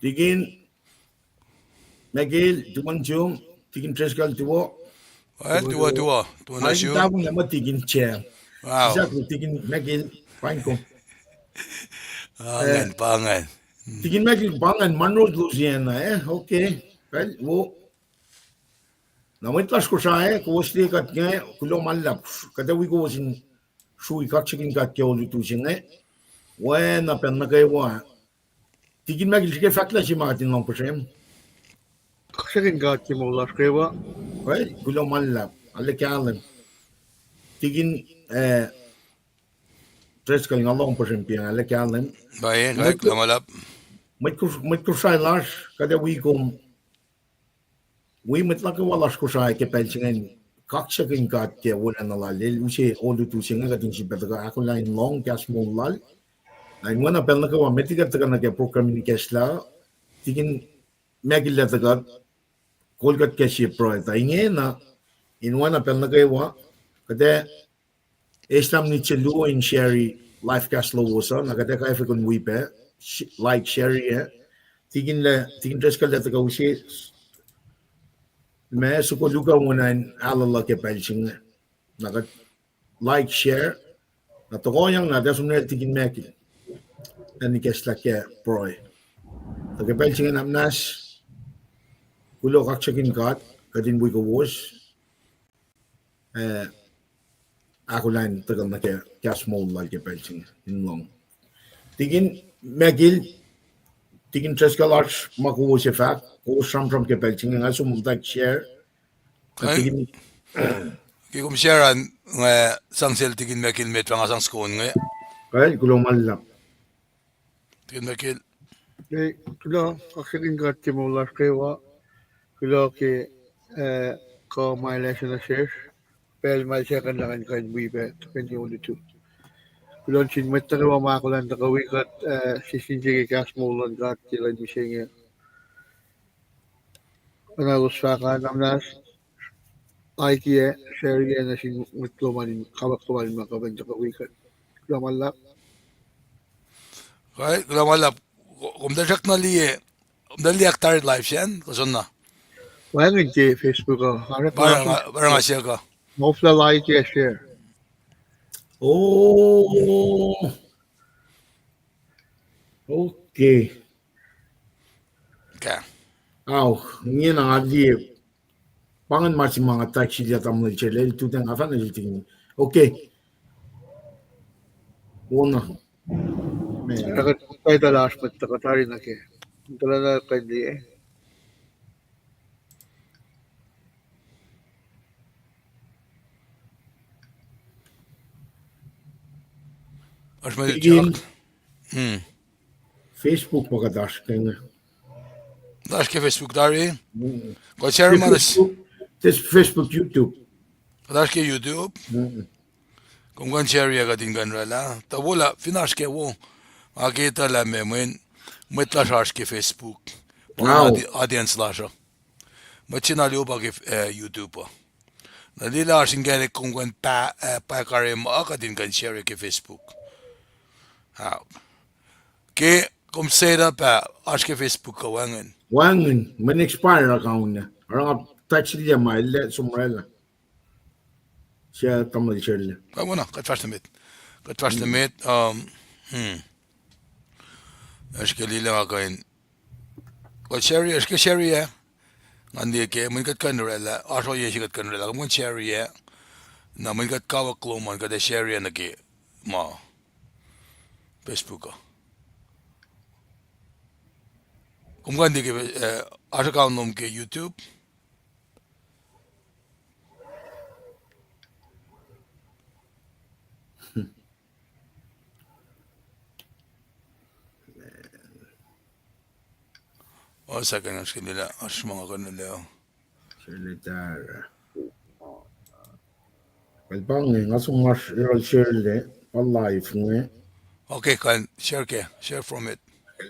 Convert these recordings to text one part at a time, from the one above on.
Tigin Megil Dumanjum Tigin Trescal Duo. Dua Ay nasyo. tabong naman tigin chair. Wow. Siya kung tigin Megil Paing ko. Pangan. Tigin Megil Pangan Manroad Louisiana okay. Well, wo namit las Kosrae Kosrae kat nga kulo malap kada we go in Srui kaksakin kat kya ulit usin when na pen na kayo Tigin Megil sige fakla si Martin lang po siya. Kaksakin kat kya wolacna. Well, kulo malap likiyac. Tigin tres kaling along po siya piyang likiyac. Paing, kamalap. Met Kosrae las kada we kom we met lang walas Kosrae ke pension kaksakin kat kya wala na lalil usi odo tu singa kating si betaga akollah in long kya small lal. Ay mo na pel na kawa metigat taga na kya program ni kesla tigin Megil la taga kolgat kya si pro ta inge na in one pel na kawa kada Islam ni chelu in sherry life cast lowos na kada kay fa kun wipe like sherry tigin tres kal taga usi मैं सुको लुका मुनाइन akollah के patching नगद like share na to yang na dasum na tigin mekil ani kesla ke proy to ke patching namnas kulo kaksakin kat kadin wiowos akollah tagal na ke small like ke patching in long tigin mekil tigin tres kalarch makuwo sifac ko from ke patching nga sumultak share Kikum sharean nga sangsel tigin mekil met pang asang skon nga. Kaya kulo malap. Tigin mekil. Kulo kaksakin kat kya wolacna. Kulo ke ko my lesson na shares. Pel my second lang kan wipe 2022. Kulo sin met tawa makulan takawi kat sisinjige kas molon kat tila ni siya. Panagusaka namnas IKEA share na sin mutlomanin kawak-tumanin makabang takawi kat. Kulo malap. Kaya kamalap. Kung dasak na liye. Kung daliyak tarit live siyan. Kason na. Ouinge ke Facebook ko. Parang asya ka. Mofla like share. Oh. Okay. Kaya. Aw, ngayon ang adi. Pangan mas mga taxi diya tamu chelel tutang afan na jiting. Okay. Una. Takat tayo talas mat takatari na ke. Talala kandi As may Tigin check. Facebook magadash kaya. Dash ke Facebook dari. Ko share manas. This Facebook YouTube. Dash ke YouTube. Kung kan share ya kadin kan rala. Ta wala finash ke wo. Akita la me mwet la shash ke Facebook. Wow. Audience la sha. Machina liupa ke YouTube. Nalila singane kung kan pa kare mo kadin kan share ke Facebook. How? Ke kung seda pa ash ke Facebook ka wangan. Wangan, man expire account na. Orang taxi diya maile sumrela. Siya tamu chelel. Kaya na, katfast na mit. Aske lila nga kain. Ko cherry, aske cherry ya. Ngandi ke, mun kat kanrela. Aso ye si kat kanrela. Mun cherry ya. Na mun kat kawak lo man kat cherry na ke. Ma. Facebook ka. Kung ngandi ke, aso ka nom ke YouTube. O sa kanya nila, as mga kanila. Selitar. Kalpang nga sung mas share le, live nga. Okay, kan share ke, share from it. Okay,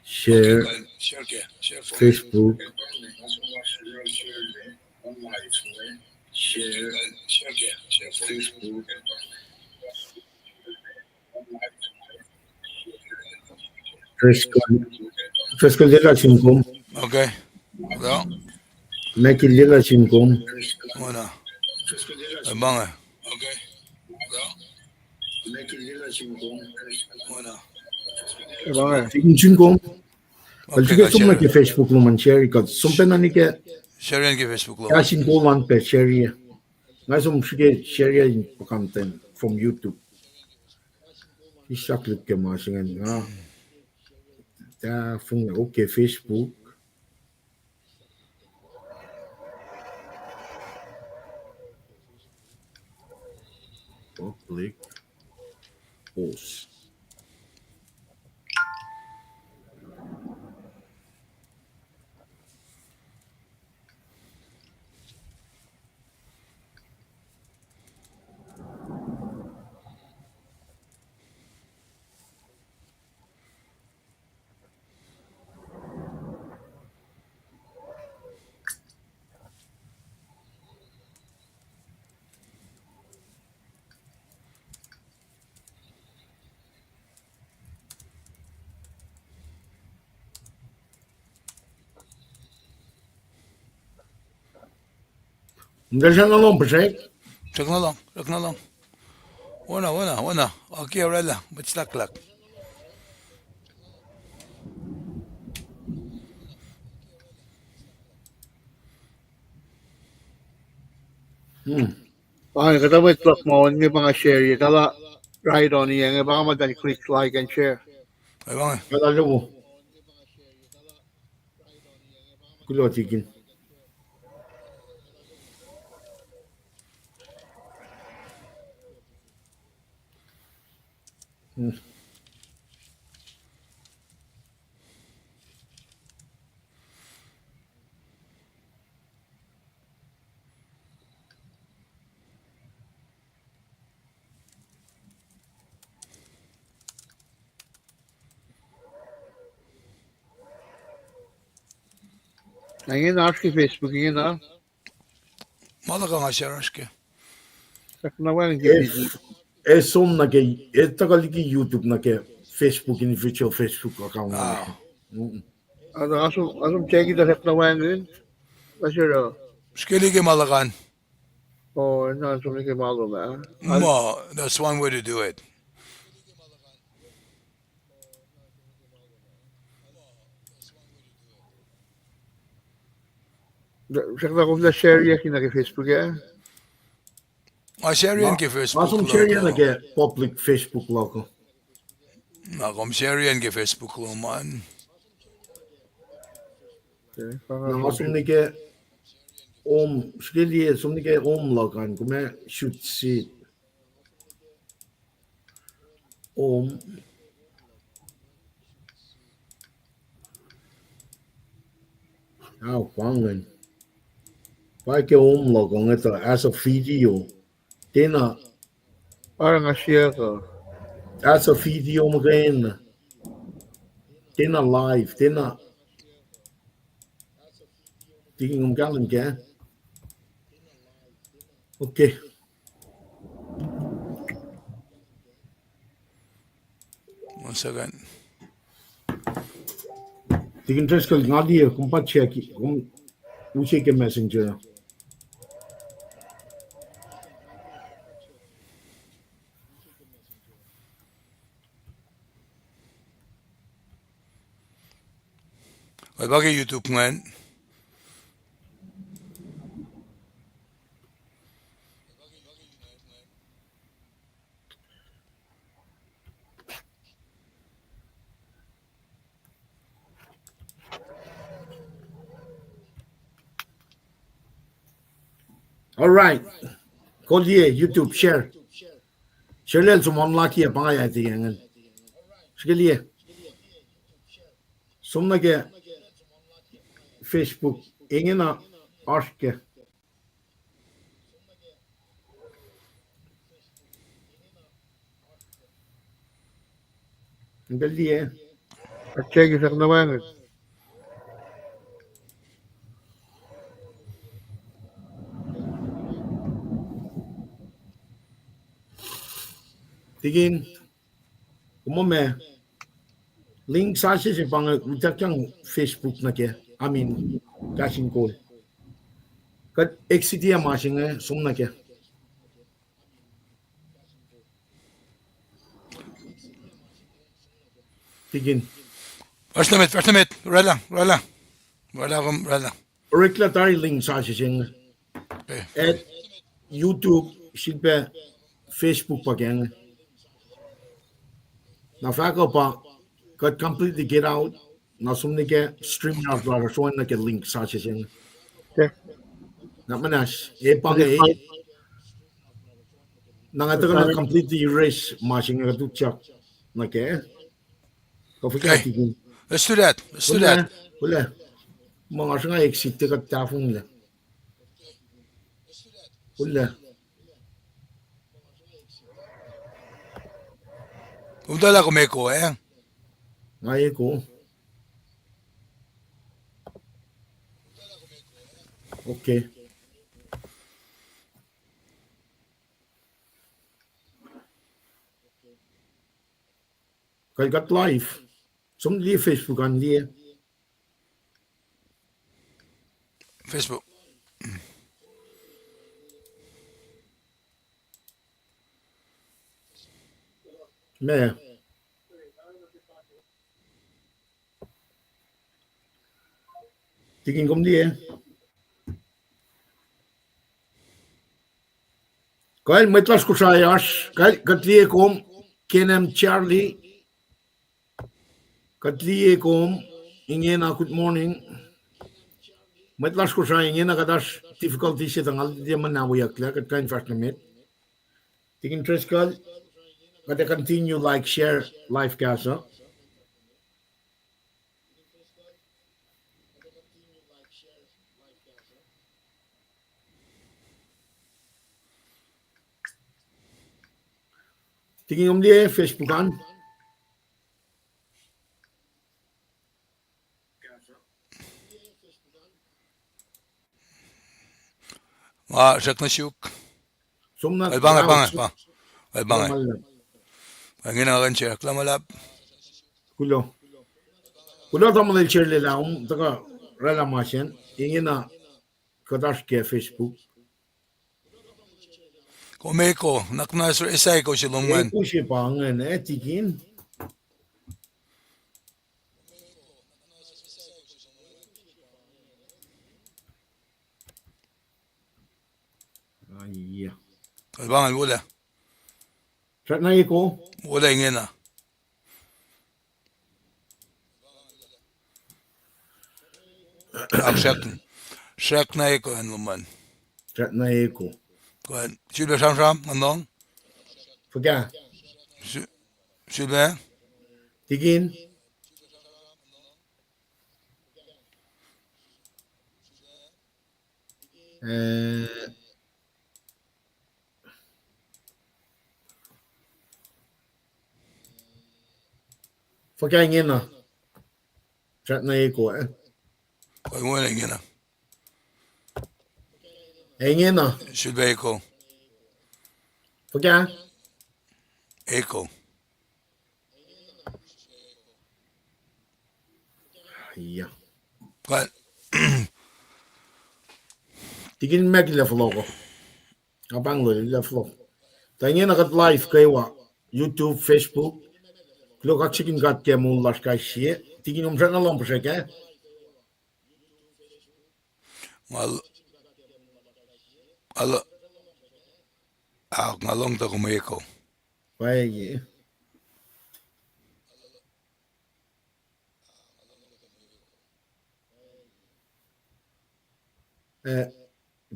Share kan share ke, share from it. Facebook. Okay, kan share ke, share from it. Fresco llega cinco. Okay, well, Meki llega cinco. oana, bang. Okay, well, oana. Bang, Tingin cinco. Kalau Okay, juga kan semua ke share, Facebook lu man share kat. Sumpah nani ke share yan ke Facebook lo man. KahsInKol man pe share ya. Ngai sum sige share ya content from YouTube. Isak lu ke masingan nga. Ta fung okay Facebook. Public post. Enggak siya nalong pasay. Check na lang, check na lang. Oana. Okay, rela, but slack. kata mo itlog mo, hindi mga share yun. Kala, right on yan. Baka madan click like and share. Ay bang. Kala mo. Kulo tigin. Ngayon na ki Facebook ngayon na. Malaka nga share ke. Sak na wala ki Facebook. Som na ke tagal ki YouTube na ke Facebook in virtual Facebook account na ke. Ano asum check it sak na wala ngayon. Masira. Skili ke malakan. Oh, na asum ni malo na. Ma, that's one way to do it. Sak na kung na share yan kina ki Facebook ya. Share yan ke Facebook Masum lo share ya na ko. ke public Facebook loko. Kom share yan ke Facebook lo man. Na masum ni ke skili sum ni ke lokan kume shoot si wangan. Why ke lokan ito as a video. Tena Parang nga share ko. as a video mo kain. Tena live. Tena tingin ng galing ke. Okay. One second. Tingin tres kal ngadi kung pa check kung usi ke messenger. Ay bagay YouTube man. All right. Call ye YouTube share. Share lel sum unlock ye pangaya tiyangan. Skili sum na ke Facebook ingen na aske. Ang gali eh. At check isak naman. Tigin. Kumome. Link sa siya si pang utakang Facebook na kaya. Amin. KahsInKol. Kat exit ya masing eh. Sum na kaya. Tigin. First limit. Rala. Regulatory link sa siya. Okay. At YouTube silpe Facebook pa kaya. Na fako pa. Kat completely get out. Na sum na kaya stream na para so na kaya link sa siya. Okay. Na manas. E pang eh. Nangatakan na completely erase masing nga tutsak. Na kaya. Okay. Let's do that. Wala. Mga siya nga exit ka tafong nila. Wala. Umdala ko meko eh. Ngayon ko. Okay. Kaya got live. Som liye Facebook an liye. Facebook. Me. Tingin kom liye. Kaya metlas ko sa ayas. Kaya katliye kom kenem Charlie. Katliye kom inge na good morning. Metlas ko sa inge na kadas difficulty siya tangal di man nawayak la kat kain fast na met. Tingin tres kal. Kaya continue like share live kasa. Tingin om liye Facebookan. Rzek na siuk. Sumna. Ay bange. Ang ginagawa siya. Klamalap. Kulo tamo del share lela taka rala masyan. Inge na kadas ke Facebook. Kumeko. Naknasur isay ko si Lungman. Ku siya pangan tigin. Ay. Ay bange wala. Chat na iko. Wala inge na. Sjek na iko en Lungman. Chat na iko. Kwan. Sylbe Sam, andong? Forga. Sylbe? Tigin. Forga inge na. Chat na iko eh. Kwan wala inge na. Inge na. Sylbe iko. Forga. Iko. Iya. Kwan. Tigin meg la flogo. Abang lo la flogo. Tanya na kat live kaywa. YouTube, Facebook. Klo kaksakin kat kaya mo las kay siya. Tigin umsa na lang po siya kaya. Ngalong to kumeko. Paing.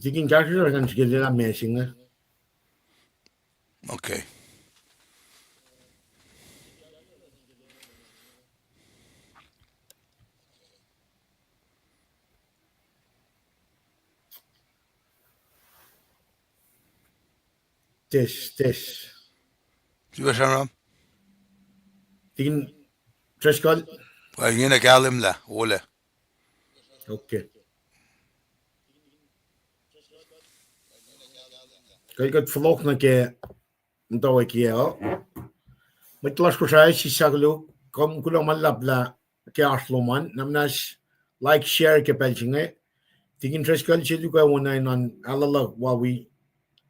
Tigin kaksakin kan sige nila messing. Okay. Test. Sylbe Sam. Tigin Treskal. Ouinge na kalim la, ole. Okay. Kijk het Faluc na ke mutawaek ya. Mitlas Kosrae si saglu kom kulang malap la ke asloman namnas like share ke pelchinge. Tingin Treskal si luka wana nan alala wawi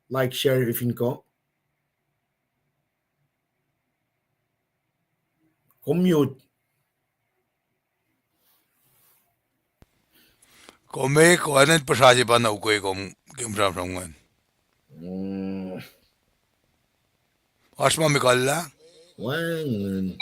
like share ifinko. Commute. Kome ko anan pasaje pa na ukwe kom kimram ramgan. Asma mikalla. When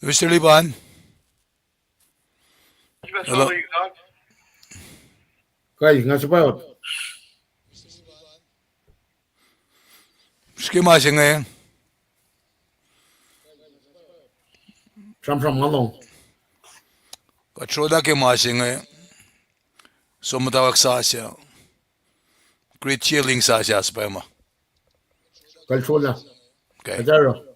Mr. Liban. Hello. kijk nga sabayot. Skima singe. Sam malong. Katroda ke masinge. So mutawaek sasya. Great chilling sasya spema. Kalchola. Okay. Adaro.